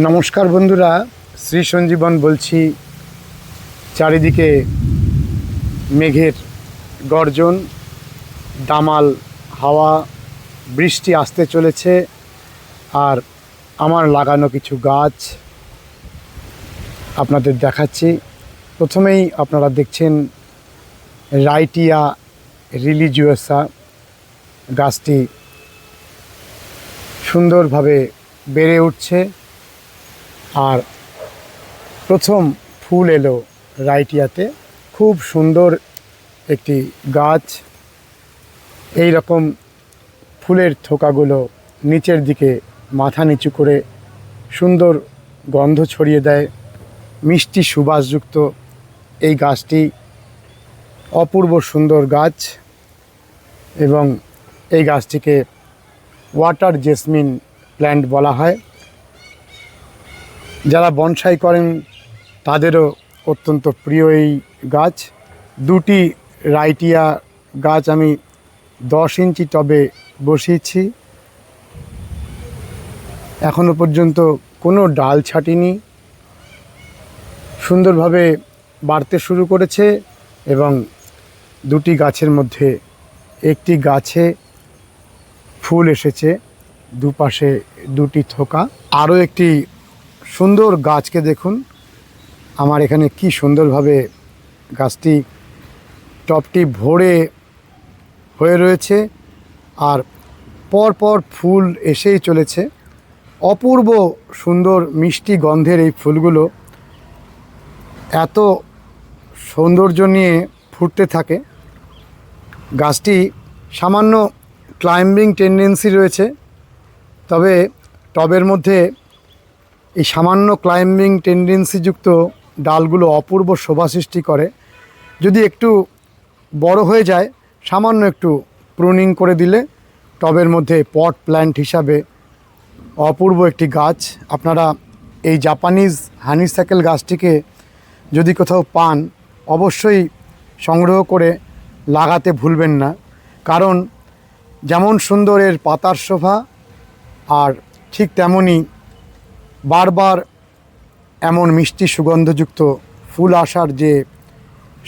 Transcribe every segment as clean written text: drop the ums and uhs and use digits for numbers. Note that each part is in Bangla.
নমস্কার বন্ধুরা, শ্রী সঞ্জীবন বলছি। চারিদিকে মেঘের গর্জন, দামাল হাওয়া, বৃষ্টি আসতে চলেছে। আর আমার লাগানো কিছু গাছ আপনাদের দেখাচ্ছি। প্রথমেই আপনারা দেখছেন রাইটিয়া রিলিজিওসা। গাছটি সুন্দরভাবে বেড়ে উঠছে আর প্রথম ফুল এলো রাইটিয়াতে। খুব সুন্দর একটি গাছ। এই রকম ফুলের থোকাগুলো নিচের দিকে মাথা নিচু করে সুন্দর গন্ধ ছড়িয়ে দেয়, মিষ্টি সুবাসযুক্ত। এই গাছটি অপূর্ব সুন্দর গাছ এবং এই গাছটিকে ওয়াটার জেসমিন প্ল্যান্ট বলা হয়। যারা বনসাই করেন তাদেরও অত্যন্ত প্রিয় এই গাছ। দুটি রাইটিয়া গাছ আমি 10 ইঞ্চি টবে বসিয়েছি। এখনো পর্যন্ত কোনো ডাল ছাটিনি, সুন্দরভাবে বাড়তে শুরু করেছে এবং দুটি গাছের মধ্যে একটি গাছে ফুল এসেছে, দুপাশে দুটি থোকা। আরও একটি সুন্দর গাছকে দেখুন আমার এখানে কি সুন্দরভাবে গাছটি টবটি ভরে হয়ে রয়েছে আর পরপর ফুল এসেই চলেছে। অপূর্ব সুন্দর মিষ্টি গন্ধের এই ফুলগুলো এত সৌন্দর্য নিয়ে ফুটতে থাকে। গাছটি সামান্য ক্লাইম্বিং টেন্ডেন্সি রয়েছে, তবে টবের মধ্যে এই সামান্য ক্লাইম্বিং টেন্ডেন্সিযুক্ত ডালগুলো অপূর্ব শোভা সৃষ্টি করে। যদি একটু বড় হয়ে যায়, সামান্য একটু প্রুনিং করে দিলে টবের মধ্যে পট প্ল্যান্ট হিসাবে অপূর্ব একটি গাছ। আপনারা এই জাপানিজ হানিসাকেল গাছটিকে যদি কোথাও পান, অবশ্যই সংগ্রহ করে লাগাতে ভুলবেন না। কারণ যেমন সুন্দর এর পাতার শোভা, আর ঠিক তেমনই বারবার এমন মিষ্টি সুগন্ধযুক্ত ফুল আসার যে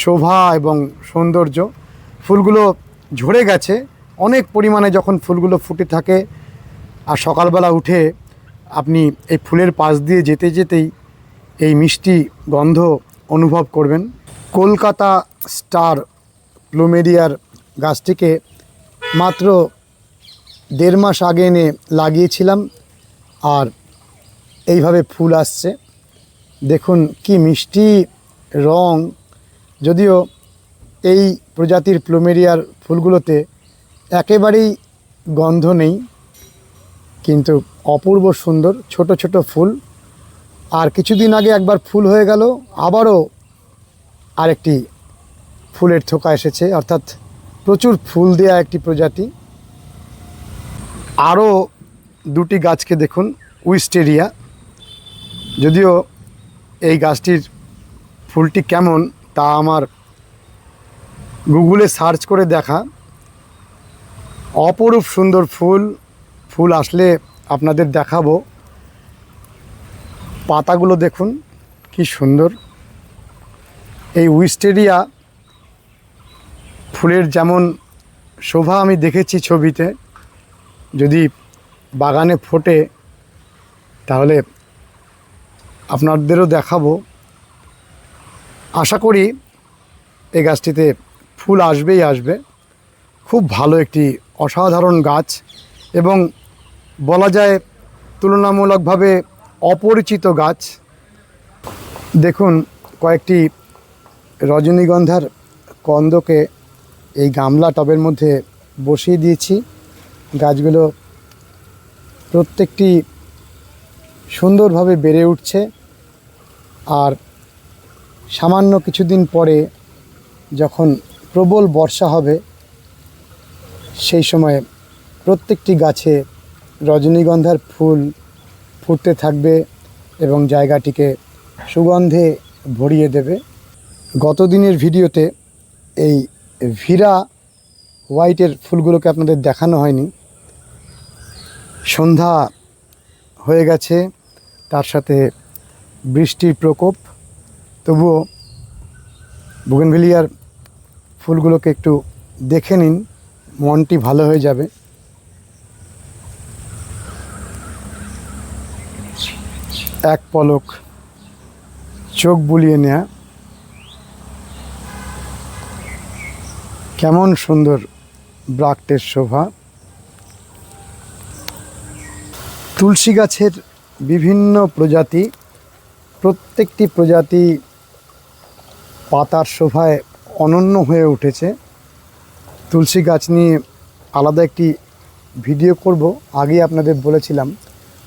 শোভা এবং সৌন্দর্য। ফুলগুলো ঝরে গেছে অনেক পরিমাণে। যখন ফুলগুলো ফুটে থাকে আর সকালবেলা উঠে আপনি এই ফুলের পাশ দিয়ে যেতে যেতেই এই মিষ্টি গন্ধ অনুভব করবেন। কলকাতা স্টার প্লুমেরিয়ার গাছটিকে মাত্র 1.5 মাস আগে এনে লাগিয়েছিলাম আর এইভাবে ফুল আসছে। দেখুন কি মিষ্টি রং। যদিও এই প্রজাতির প্লুমেরিয়ার ফুলগুলোতে একেবারেই গন্ধ নেই, কিন্তু অপূর্ব সুন্দর ছোট ছোট ফুল। আর কিছুদিন আগে একবার ফুল হয়ে গেল, আবারও আরেকটি ফুলের থোকা এসেছে, অর্থাৎ প্রচুর ফুল দেয়া একটি প্রজাতি। আরও দুটি গাছকে দেখুন, উইস্টেরিয়া। যদিও এই গাছটির ফুলটি কেমন তা আমার গুগলে সার্চ করে দেখা। অপরূপ সুন্দর ফুল। ফুল আসলে আপনাদের দেখাবো। পাতাগুলো দেখুন কি সুন্দর। এই উইস্টেরিয়া ফুলের যেমন শোভা আমি দেখেছি ছবিতে, যদি বাগানে ফোটে তাহলে আপনাদেরও দেখাবো। আশা করি এই গাছটিতে ফুল আসবেই আসবে। খুব ভালো একটি অসাধারণ গাছ এবং বলা যায় তুলনামূলকভাবে অপরিচিত গাছ। দেখুন কয়েকটি রজনীগন্ধার কন্দকে এই গামলা টবের মধ্যে বসিয়ে দিয়েছি। গাছগুলো প্রত্যেকটি সুন্দরভাবে বেড়ে উঠছে আর সামান্য কিছুদিন পরে যখন প্রবল বর্ষা হবে সেই সময়ে প্রত্যেকটি গাছে রজনীগন্ধার ফুল ফুটতে থাকবে এবং জায়গাটিকে সুগন্ধে ভরিয়ে দেবে। গত দিনের ভিডিওতে এই ভিরা হোয়াইটের ফুলগুলোকে আপনাদের দেখানো হয়নি। সন্ধ্যা হয়ে গেছে, তার সাথে বৃষ্টির প্রকোপ, তবুও বোগেনভেলিয়ার ফুলগুলোকে একটু দেখে নিন, মনটি ভালো হয়ে যাবে। এক পলক চোখ বুলিয়ে নেয়া, কেমন সুন্দর ব্রাক্টের শোভা। তুলসী গাছের বিভিন্ন প্রজাতি, প্রত্যেকটি প্রজাতি পাতার শোভায় অনন্য হয়ে উঠেছে। তুলসী গাছ নিয়ে আলাদা একটি ভিডিও করব, আগেই আপনাদের বলেছিলাম,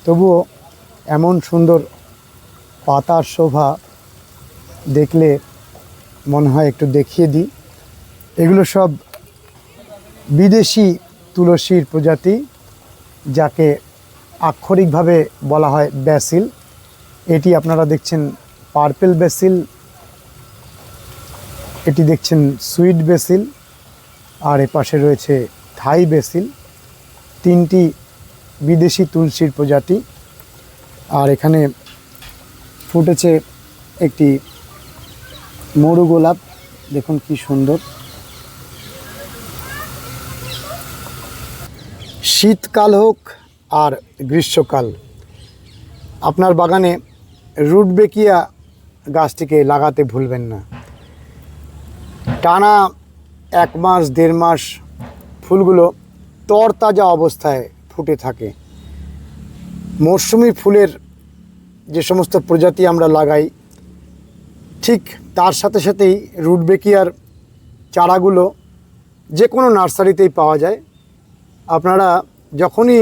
তবুও এমন সুন্দর পাতার শোভা দেখলে মনে হয় একটু দেখিয়ে দিই। এগুলো সব বিদেশি তুলসীর প্রজাতি, যাকে আক্ষরিকভাবে বলা হয় ব্যাসিল। এটি আপনারা দেখছেন পার্পেল ব্যাসিল, এটি দেখছেন সুইট ব্যাসিল, আর এপাশে রয়েছে থাই ব্যাসিল। তিনটি বিদেশি তুলসীর প্রজাতি। আর এখানে ফুটেছে একটি মরু গোলাপ, দেখুন কি সুন্দর। শীতকাল হোক আর গ্রীষ্মকাল, আপনার বাগানে রুটবেকিয়া গাছটিকে লাগাতে ভুলবেন না। টানা 1 মাস 1.5 মাস ফুলগুলো তরতাজা অবস্থায় ফুটে থাকে। মরশুমি ফুলের যে সমস্ত প্রজাতি আমরা লাগাই, ঠিক তার সাথে সাথেই রুটবেকিয়ার চারাগুলো যে কোনো নার্সারিতেই পাওয়া যায়। আপনারা যখনই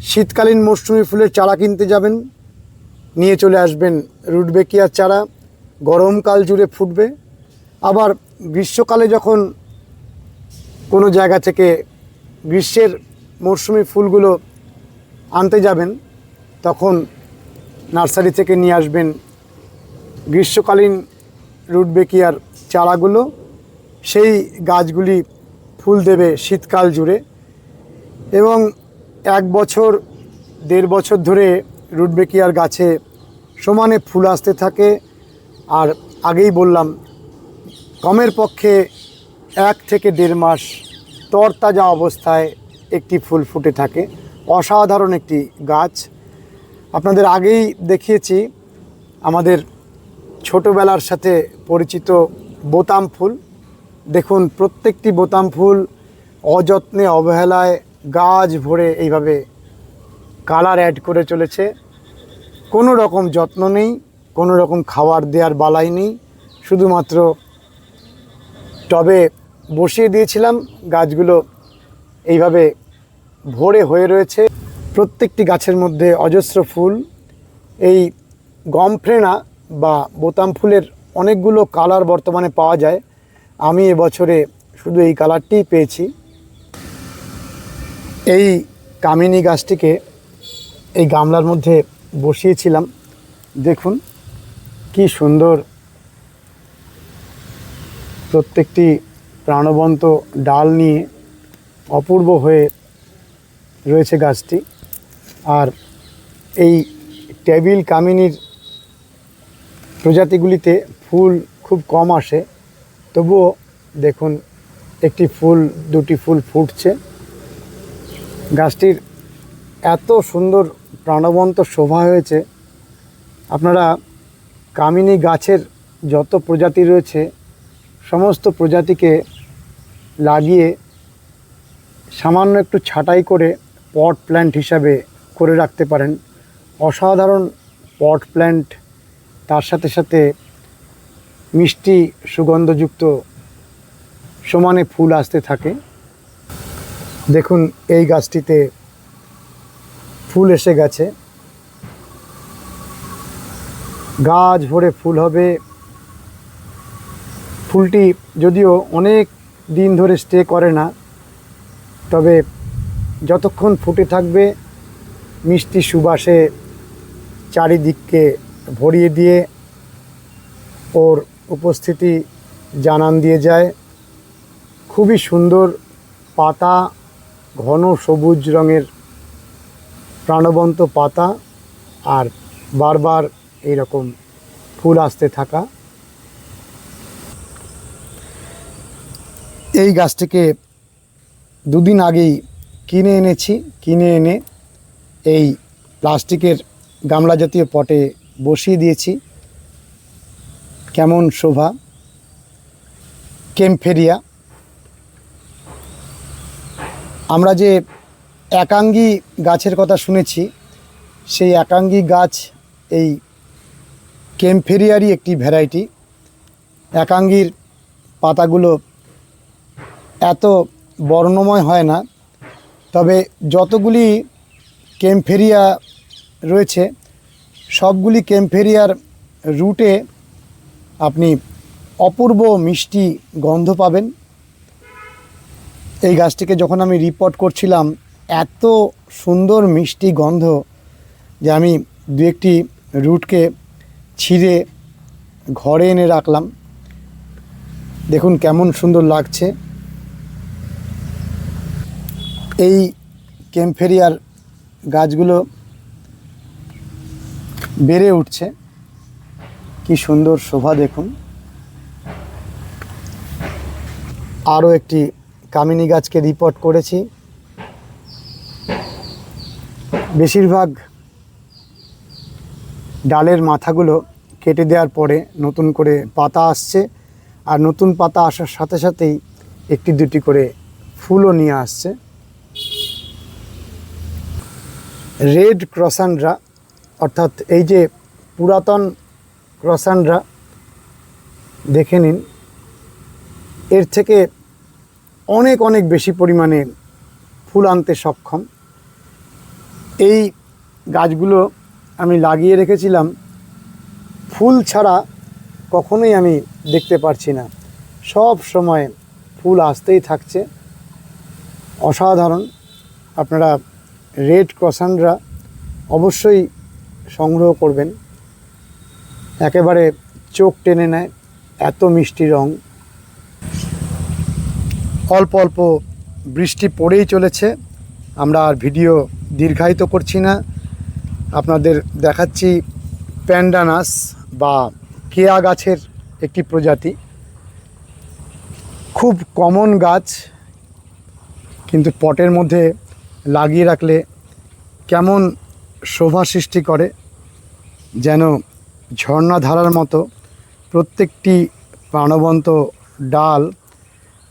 শীতকালীন মরশুমি ফুলের চারা কিনতে যাবেন, নিয়ে চলে আসবেন রুটবেকিয়ার চারা, গরমকাল জুড়ে ফুটবে। আবার গ্রীষ্মকালে যখন কোনো জায়গা থেকে গ্রীষ্মের মরশুমি ফুলগুলো আনতে যাবেন, তখন নার্সারি থেকে নিয়ে আসবেন গ্রীষ্মকালীন রুটবেকিয়ার চারাগুলো। সেই গাছগুলি ফুল দেবে শীতকাল জুড়ে, এবং 1 বছর 1.5 বছর ধরে রুটবেকিয়ার গাছে সমানে ফুল আসতে থাকে। আর আগেই বললাম, কমের পক্ষে 1 থেকে 1.5 মাস তরতাজা অবস্থায় একটি ফুল ফুটে থাকে। অসাধারণ একটি গাছ। আপনাদের আগেই দেখিয়েছি আমাদের ছোটোবেলার সাথে পরিচিত বোতাম ফুল। দেখুন, প্রত্যেকটি বোতাম ফুল অযত্নে অবহেলায় গাছ ভরে এইভাবে কালার অ্যাড করে চলেছে। কোনো রকম যত্ন নেই, কোনো রকম খাবার দেওয়ার বালাই নেই, শুধুমাত্র টবে বসিয়ে দিয়েছিলাম, গাছগুলো এইভাবে ভরে হয়ে রয়েছে। প্রত্যেকটি গাছের মধ্যে অজস্র ফুল। এই গমফ্রেনা বা বোতাম ফুলের অনেকগুলো কালার বর্তমানে পাওয়া যায়, আমি এবছরে শুধু এই কালারটিই পেয়েছি। এই কামিনী গাছটিকে এই গামলার মধ্যে বসিয়েছিলাম, দেখুন কি সুন্দর, প্রত্যেকটি প্রাণবন্ত ডাল নিয়ে অপূর্ব হয়ে রয়েছে গাছটি। আর এই টেবিল কামিনীর প্রজাতিগুলিতে ফুল খুব কম আসে, তবুও দেখুন একটি ফুল 2টি ফুল ফুটছে। গাছটির এত সুন্দর প্রাণবন্ত শোভা হয়েছে। আপনারা কামিনী গাছের যত প্রজাতি রয়েছে, সমস্ত প্রজাতিকে লাগিয়ে সামান্য একটু ছাঁটাই করে পট প্ল্যান্ট হিসাবে করে রাখতে পারেন। অসাধারণ পট প্ল্যান্ট, তার সাথে সাথে মিষ্টি সুগন্ধযুক্ত সমানে ফুল আসতে থাকে। দেখুন এই গাছটিতে ফুল এসে গেছে, গাছ ভরে ফুল হবে। ফুলটি যদিও অনেক দিন ধরে স্টে করে না, তবে যতক্ষণ ফুটে থাকবে মিষ্টি সুবাসে চারিদিককে ভরিয়ে দিয়ে ওর উপস্থিতি জানান দিয়ে যায়। খুবই সুন্দর পাতা, ঘন সবুজ রঙের প্রাণবন্ত পাতা, আর বারবার এইরকম ফুল আসতে থাকা। এই গাছটিকে দুদিন আগেই কিনে এনেছি, কিনে এনে এই প্লাস্টিকের গামলা জাতীয় পটে বসিয়ে দিয়েছি। কেমন শোভা! কেমফেরিয়া। আমরা যে একাঙ্গী গাছের কথা শুনেছি, সেই একাঙ্গী গাছ এই কেমফেরিয়ারই একটি ভ্যারাইটি। একাঙ্গীর পাতাগুলো এত বর্ণময় হয় না, তবে যতগুলি কেমফেরিয়া রয়েছে সবগুলি কেমফেরিয়ার রুটে আপনি অপূর্ব মিষ্টি গন্ধ পাবেন। এই গাছটিকে যখন আমি রিপোর্ট করছিলাম, এত সুন্দর মিষ্টি গন্ধ যে আমি দু একটি রুটকে ছিঁড়ে ঘরে এনে রাখলাম। দেখুন কেমন সুন্দর লাগছে। এই কেমফেরিয়ার গাছগুলো বেড়ে উঠছে, কি সুন্দর শোভা দেখুন। আরও একটি কামিনী গাছকে রিপোর্ট করেছি। বেশিরভাগ ডালের মাথাগুলো কেটে দেওয়ার পরে নতুন করে পাতা আসছে, আর নতুন পাতা আসার সাথে সাথেই একটি দুটি করে ফুলও নিয়ে আসছে। রেড ক্রসান্ড্রা, অর্থাৎ এই যে পুরাতন ক্রসান্ড্রা, দেখে নিন, এর থেকে অনেক অনেক বেশি পরিমাণে ফুল আনতে সক্ষম। এই গাছগুলো আমি লাগিয়ে রেখেছিলাম, ফুল ছাড়া কখনোই আমি দেখতে পারছি না, সব সময় ফুল আসতেই থাকছে। অসাধারণ। আপনারা রেড ক্রসান্ড্রা অবশ্যই সংগ্রহ করবেন, একেবারে চোখ টেনে নেয়, এত মিষ্টি রং। অল্প অল্প বৃষ্টি পড়েই চলেছে, আমরা আর ভিডিও দীর্ঘায়িত করছি না। আপনাদের দেখাচ্ছি প্যান্ডানাস বা কেয়া গাছের একটি প্রজাতি। খুব কমন গাছ, কিন্তু পটের মধ্যে লাগিয়ে রাখলে কেমন শোভা সৃষ্টি করে, যেন ঝর্ণাধারার মতো প্রত্যেকটি প্রাণবন্ত ডাল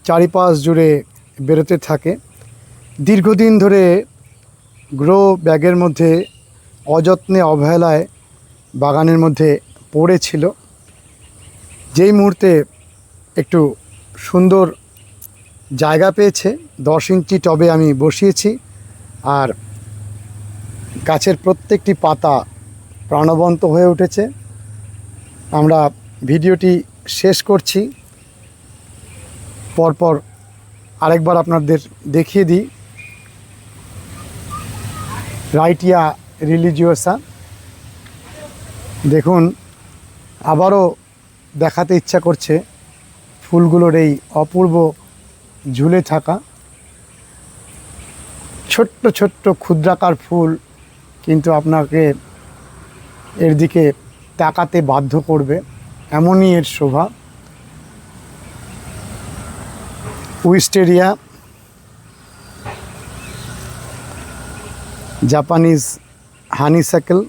চারিপাশ জুড়ে বেরোতে থাকে। দীর্ঘদিন ধরে গ্রো ব্যাগের মধ্যে অযত্নে অবহেলায় বাগানের মধ্যে পড়েছিল। যেই মুহূর্তে একটু সুন্দর জায়গা পেয়েছে, 10 ইঞ্চি টবে আমি বসিয়েছি, আর গাছের প্রত্যেকটি পাতা প্রাণবন্ত হয়ে উঠেছে। আমরা ভিডিওটি শেষ করছি, পরপর আরেকবার আপনাদের দেখিয়ে দিই। রাইটিয়া রিলিজিওসা, দেখুন আবারও দেখাতে ইচ্ছা করছে ফুলগুলোর এই অপূর্ব ঝুলে থাকা। ছোট্ট ছোট্ট ক্ষুদ্রাকার ফুল, কিন্তু আপনাকে এর দিকে তাকাতে বাধ্য করবে, এমনই এর শোভা। Wisteria, Japanese হানিসাকেল।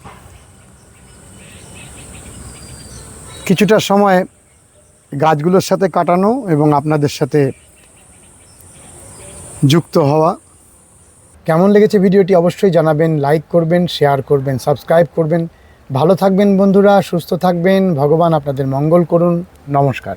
কিছুটা সময় গাছগুলোর সাথে কাটানো এবং আপনাদের সাথে যুক্ত হওয়া। কেমন লেগেছে ভিডিওটি অবশ্যই জানাবেন, লাইক করবেন, শেয়ার করবেন, সাবস্ক্রাইব করবেন। ভালো থাকবেন বন্ধুরা, সুস্থ থাকবেন, ভগবান আপনাদের মঙ্গল করুন। নমস্কার।